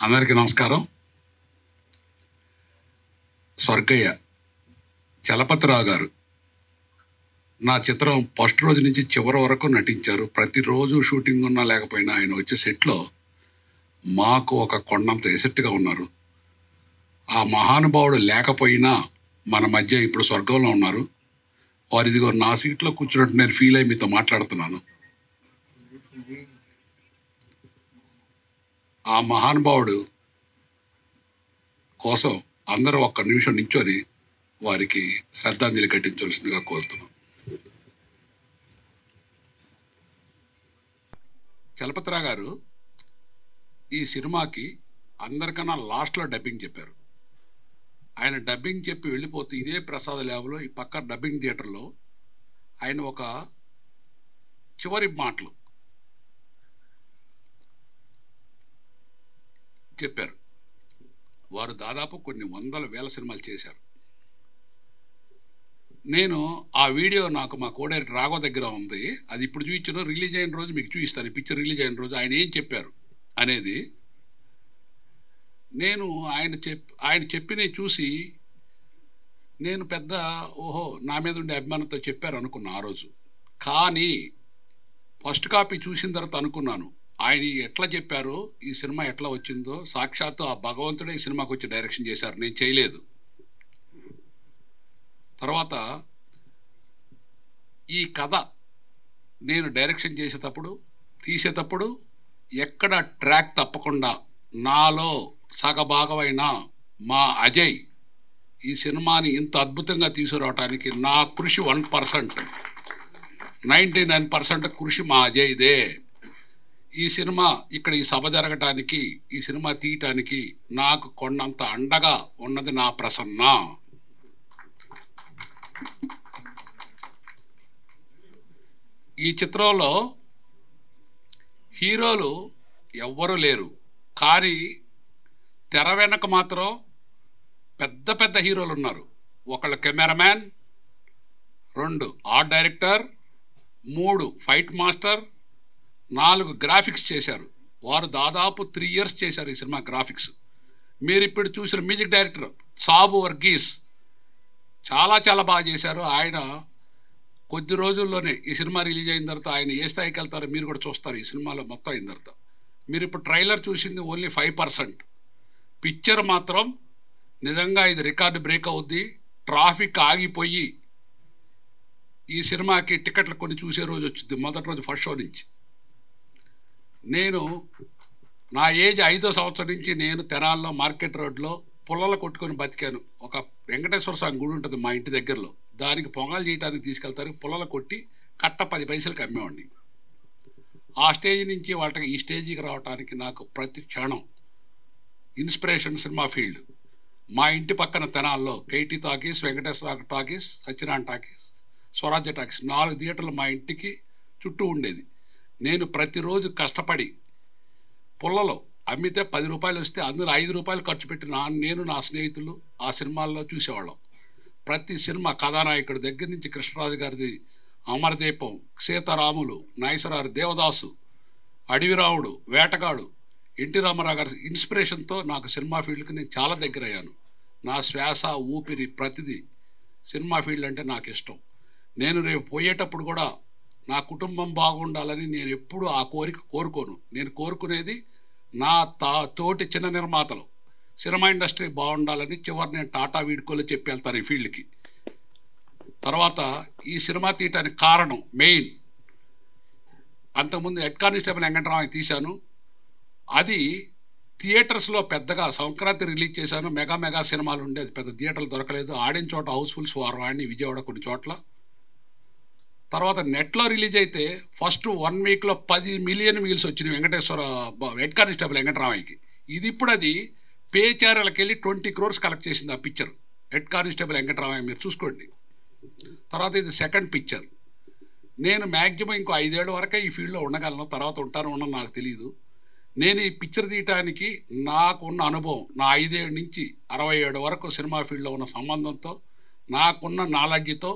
అందరికీ నమస్కారం. స్వర్గయ్య చలపతిరావు గారు నా చిత్రం ఫస్ట్ రోజు నుంచి చివరి వరకు నటించారు. ప్రతిరోజు షూటింగ్ ఉన్నా లేకపోయినా ఆయన వచ్చే సెట్లో మాకు ఒక కొండంత ఎసెట్గా ఉన్నారు. ఆ మహానుభావుడు లేకపోయినా మన మధ్య ఇప్పుడు స్వర్గంలో ఉన్నారు. వారు ఇదిగో నా సీట్లో కూర్చున్నట్టు నేను ఫీల్ అయ్యి మీతో మాట్లాడుతున్నాను. ఆ మహానుభావుడు కోసం అందరూ ఒక్క నిమిషం నించొని వారికి శ్రద్ధాంజలి ఘటించవలసిందిగా కోరుతున్నాం. చలపతిరావు గారు ఈ సినిమాకి అందరికన్నా లాస్ట్లో డబ్బింగ్ చెప్పారు. ఆయన డబ్బింగ్ చెప్పి వెళ్ళిపోతే ఇదే ప్రసాద్ ల్యాబ్లో ఈ పక్క డబ్బింగ్ థియేటర్లో ఆయన ఒక చివరి మాటలు చెప్పారు. వారు దాదాపు కొన్ని వందల వేల సినిమాలు చేశారు. నేను ఆ వీడియో నాకు మా కోడేరు రాఘవ దగ్గర ఉంది. అది ఇప్పుడు చూపించాను, రిలీజ్ అయిన రోజు మీకు చూపిస్తాను. పిక్చర్ రిలీజ్ అయిన రోజు ఆయన ఏం చెప్పారు అనేది నేను ఆయన చెప్పినవి చూసి నేను పెద్ద ఓహో నా మీద ఉండే అభిమానంతో చెప్పారు అనుకున్నా ఆ రోజు. కానీ ఫస్ట్ కాపీ చూసిన తర్వాత అనుకున్నాను ఆయన ఎట్లా చెప్పారో ఈ సినిమా ఎట్లా వచ్చిందో సాక్షాత్తు ఆ భగవంతుడే ఈ సినిమాకి వచ్చి డైరెక్షన్ చేశారు, నేను చేయలేదు. తర్వాత ఈ కథ నేను డైరెక్షన్ చేసేటప్పుడు తీసేటప్పుడు ఎక్కడ ట్రాక్ తప్పకుండా నాలో సగభాగమైన మా అజయ్ ఈ సినిమాని ఇంత అద్భుతంగా తీసుకురావడానికి నా కృషి 1%, 99% కృషి మా అజయ్దే. ఈ సినిమా ఇక్కడ ఈ సభ జరగటానికి ఈ సినిమా తీయటానికి నాకు కొండంత అండగా ఉన్నది నా ప్రసన్న. ఈ చిత్రంలో హీరోలు ఎవ్వరూ లేరు, కానీ తెర వెనక మాత్రం పెద్ద పెద్ద హీరోలు ఉన్నారు. ఒకళ్ళు cameraman, 2 art director, 3 fight master, 4 graphics చేశారు. వారు దాదాపు 3 ఇయర్స్ చేశారు ఈ సినిమా గ్రాఫిక్స్. మీరు ఇప్పుడు చూసిన మ్యూజిక్ డైరెక్టర్ సాబు వర్గీస్ చాలా చాలా బాగా చేశారు. ఆయన కొద్ది రోజుల్లోనే ఈ సినిమా రిలీజ్ అయిన తర్వాత ఆయన ఏ స్థాయికి వెళ్తారో మీరు కూడా చూస్తారు. ఈ సినిమాలో మొత్తం అయిన తర్వాత మీరు ఇప్పుడు ట్రైలర్ చూసింది ఓన్లీ 5%. పిక్చర్ మాత్రం నిజంగా ఇది రికార్డు బ్రేక్ అవుద్ది. ట్రాఫిక్ ఆగిపోయి ఈ సినిమాకి టికెట్లు కొన్ని చూసే రోజు వచ్చింది, మొదటి రోజు ఫస్ట్ షో నుంచి. నేను నా ఏజ్ 5వ సంవత్సరం నుంచి నేను తెనాల్లో మార్కెట్ రోడ్లో పుల్లలు కొట్టుకొని బతికాను. ఒక వెంకటేశ్వర స్వామి గుడి ఉంటుంది మా ఇంటి దగ్గరలో, దానికి పొంగల్ చేయడానికి తీసుకెళ్తారు. పుల్లలు కొట్టి కట్ట 10 పైసలకి అమ్మేవాడిని. ఆ స్టేజ్ నుంచి వాళ్ళకి ఈ స్టేజీకి రావడానికి నాకు ప్రతి క్షణం ఇన్స్పిరేషన్ సినిమా ఫీల్డ్. మా ఇంటి పక్కన తెనాల్లో KT talkies, Venkateswara talkies, Satyanarayana talkies, Swarajya talkies 4 థియేటర్లు మా ఇంటికి చుట్టూ ఉండేది. నేను ప్రతిరోజు కష్టపడి పుల్లలో అమ్మితే 10 రూపాయలు వస్తే అందులో 5 రూపాయలు ఖర్చు పెట్టి నేను నా స్నేహితులు ఆ సినిమాల్లో చూసేవాళ్ళం. ప్రతి సినిమా కథానాయకుడి దగ్గర నుంచి కృష్ణరాజు గారిది అమరదీపం, సీతారాములు, నాయసరారు, దేవదాసు, అడవిరాముడు, వేటగాడు, ఎన్టీ రామారావు గారి ఇన్స్పిరేషన్తో నాకు సినిమా ఫీల్డ్కి నేను చాలా దగ్గర అయ్యాను. నా శ్వాస ఊపిరి ప్రతిదీ సినిమా ఫీల్డ్ అంటే నాకు ఇష్టం. నేను రేపు పోయేటప్పుడు కూడా నా కుటుంబం బాగుండాలని నేను ఎప్పుడు ఆ కోరిక కోరుకోను. నేను కోరుకునేది నా తోటి చిన్న నిర్మాతలు సినిమా ఇండస్ట్రీ బాగుండాలని చివరి నేను టాటా వీడ్కోలో చెప్పి వెళ్తాను ఈ ఫీల్డ్కి. తర్వాత ఈ సినిమా తీయటానికి కారణం మెయిన్, అంతకుముందు హెడ్ కానిస్టేబుల్ వెంకటరామయ్య తీశాను. అది థియేటర్స్లో పెద్దగా సంక్రాంతి రిలీజ్ చేశాను. మెగా సినిమాలు ఉండేది, పెద్ద థియేటర్లు దొరకలేదు. ఆడిన చోట హౌస్ఫుల్స్ వారాన్ని విజయవాడ కొన్ని చోట్ల. తర్వాత నెట్లో రిలీజ్ అయితే ఫస్ట్ 1 వీక్లో 10 మిలియన్ మీల్స్ వచ్చినాయి వెంకటేశ్వర హెడ్ కానిస్టేబుల్ వెంకటరామయ్యకి. ఇది ఇప్పుడు అది పే చారలకు వెళ్ళి 20 crores కలెక్ట్ చేసింది ఆ పిక్చర్ హెడ్ కానిస్టేబుల్ వెంకటరామయ్య, మీరు చూసుకోండి. తర్వాత ఇది సెకండ్ పిక్చర్. నేను మ్యాక్సిమం ఇంకో 5 ఏళ్ళ వరకే ఈ ఫీల్డ్లో ఉండగలను, తర్వాత ఉంటాను ఉండను నాకు తెలియదు. నేను ఈ పిక్చర్ తీయటానికి నాకున్న అనుభవం, నా 5 ఏళ్ళ నుంచి 67 వరకు సినిమా ఫీల్డ్లో ఉన్న సంబంధంతో, నాకున్న నాలెడ్జ్తో,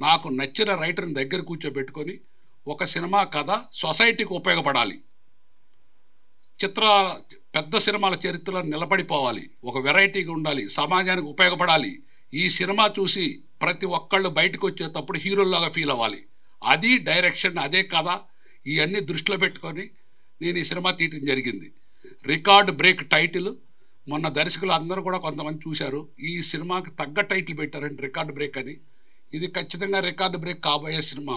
నాకు నచ్చిన రైటర్ని దగ్గర కూర్చోబెట్టుకొని ఒక సినిమా కథ సొసైటీకి ఉపయోగపడాలి, చిత్ర పెద్ద సినిమాల చరిత్రలో నిలబడిపోవాలి, ఒక వెరైటీగా ఉండాలి, సమాజానికి ఉపయోగపడాలి. ఈ సినిమా చూసి ప్రతి ఒక్కళ్ళు బయటకు వచ్చేటప్పుడు హీరోల్లాగా ఫీల్ అవ్వాలి. అది డైరెక్షన్, అదే కథ, ఇవన్నీ దృష్టిలో పెట్టుకొని నేను ఈ సినిమా తీయటం జరిగింది. Record break title. మొన్న దర్శకులు అందరూ కూడా కొంతమంది చూశారు, ఈ సినిమాకి తగ్గ టైటిల్ పెట్టారండి, రికార్డ్ బ్రేక్ అని. ఇది ఖచ్చితంగా రికార్డ్ బ్రేక్ కాబోయే సినిమా.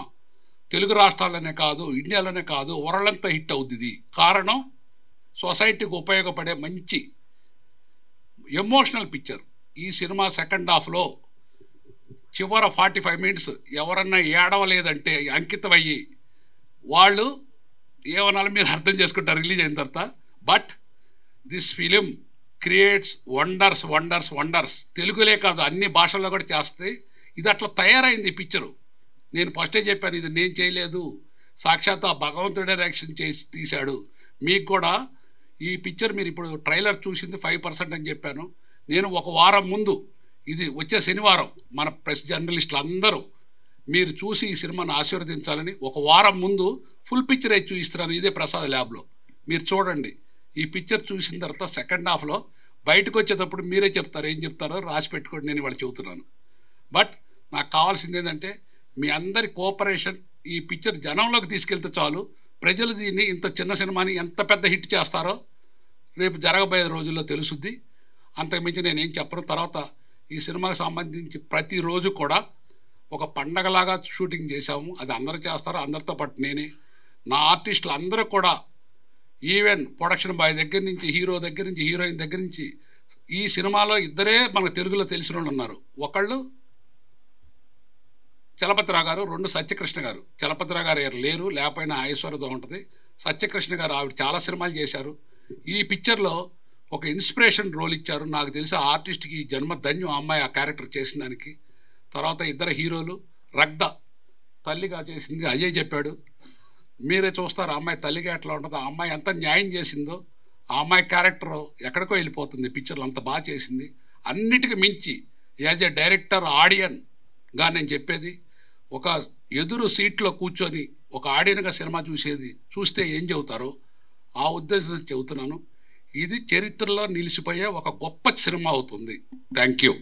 తెలుగు రాష్ట్రాల్లోనే కాదు, ఇండియాలోనే కాదు, వరల్డ్ అంతా హిట్ అవుతుంది. ఇది కారణం సొసైటీకి ఉపయోగపడే మంచి ఎమోషనల్ పిక్చర్. ఈ సినిమా సెకండ్ హాఫ్లో చివర 45 మినిట్స్ ఎవరన్నా ఏడవలేదంటే అంకితమయ్యి వాళ్ళు ఏమనాలో మీరు అర్థం చేసుకుంటారు రిలీజ్ అయిన తర్వాత. But this film creates wonders wonders wonders. తెలుగులే కాదు, అన్ని భాషల్లో కూడా చేస్తాయి. ఇది అట్లా తయారైంది ఈ పిక్చరు. నేను ఫస్టే చెప్పాను, ఇది నేను చేయలేదు, సాక్షాత్ ఆ భగవంతుడే డైరెక్షన్ చేసి తీశాడు. మీకు కూడా ఈ పిక్చర్ మీరు ఇప్పుడు ట్రైలర్ చూసింది 5% అని చెప్పాను. నేను ఒక వారం ముందు, ఇది వచ్చే శనివారం మన ప్రెస్ జర్నలిస్టులు అందరూ మీరు చూసి ఈ సినిమాను ఆశీర్వదించాలని ఒక వారం ముందు ఫుల్ పిక్చర్ అయితే చూపిస్తున్నాను. ఇదే ప్రసాద్ ల్యాబ్లో మీరు చూడండి. ఈ పిక్చర్ చూసిన తర్వాత సెకండ్ హాఫ్లో బయటకు వచ్చేటప్పుడు మీరే చెప్తారు, ఏం చెప్తారో రాసి పెట్టుకోండి, నేను ఇవాళ చెబుతున్నాను. బట్ నాకు కావాల్సింది ఏంటంటే మీ అందరి కోఆపరేషన్. ఈ పిక్చర్ జనంలోకి తీసుకెళ్తే చాలు. ప్రజలు దీన్ని ఇంత చిన్న సినిమాని ఎంత పెద్ద హిట్ చేస్తారో రేపు జరగబోయే రోజుల్లో తెలుసుద్ది. అంతకుమించి నేనేం చెప్పను. తర్వాత ఈ సినిమాకి సంబంధించి ప్రతిరోజు కూడా ఒక పండగలాగా షూటింగ్ చేశాము. అది అందరూ చేస్తారు, అందరితో పాటు నేనే. నా ఆర్టిస్టులు అందరూ కూడా, ఈవెన్ ప్రొడక్షన్ బాయ్ దగ్గర నుంచి, హీరో దగ్గర నుంచి, హీరోయిన్ దగ్గర నుంచి, ఈ సినిమాలో ఇద్దరే మనకు తెలుగులో తెలిసిన వాళ్ళు ఉన్నారు. ఒకళ్ళు చలపతిరావు గారు, రెండు సత్యకృష్ణ గారు. చలపతిరావు గారు లేరు, లేకపోయినా ఐశ్వర్యతో ఉంటుంది. సత్యకృష్ణ గారు ఆవిడ చాలా సినిమాలు చేశారు. ఈ పిక్చర్లో ఒక ఇన్స్పిరేషన్ రోల్ ఇచ్చారు. నాకు తెలిసి ఆ ఆర్టిస్ట్కి జన్మ ధన్యం, అమ్మాయి ఆ క్యారెక్టర్ చేసిన దానికి. తర్వాత ఇద్దరు హీరోలు, రగ్ద తల్లిగా చేసింది అజయ్ చెప్పాడు, మీరే చూస్తారు అమ్మాయి తల్లిగా ఎట్లా ఉంటుందో. ఆ అమ్మాయి ఎంత న్యాయం చేసిందో, ఆ అమ్మాయి క్యారెక్టర్ ఎక్కడికో వెళ్ళిపోతుంది పిక్చర్లో, అంత బాగా చేసింది. అన్నిటికీ మించి యాజ్ ఏ డైరెక్టర్ ఆడియన్గా నేను చెప్పేది, ఒక ఎదురు సీట్లో కూర్చొని ఒక ఆడియన్గా సినిమా చూస్తే ఏం చెబుతారో ఆ ఉద్దేశం చెబుతున్నాను. ఇది చరిత్రలో నిలిచిపోయే ఒక గొప్ప సినిమా అవుతుంది. Thank you.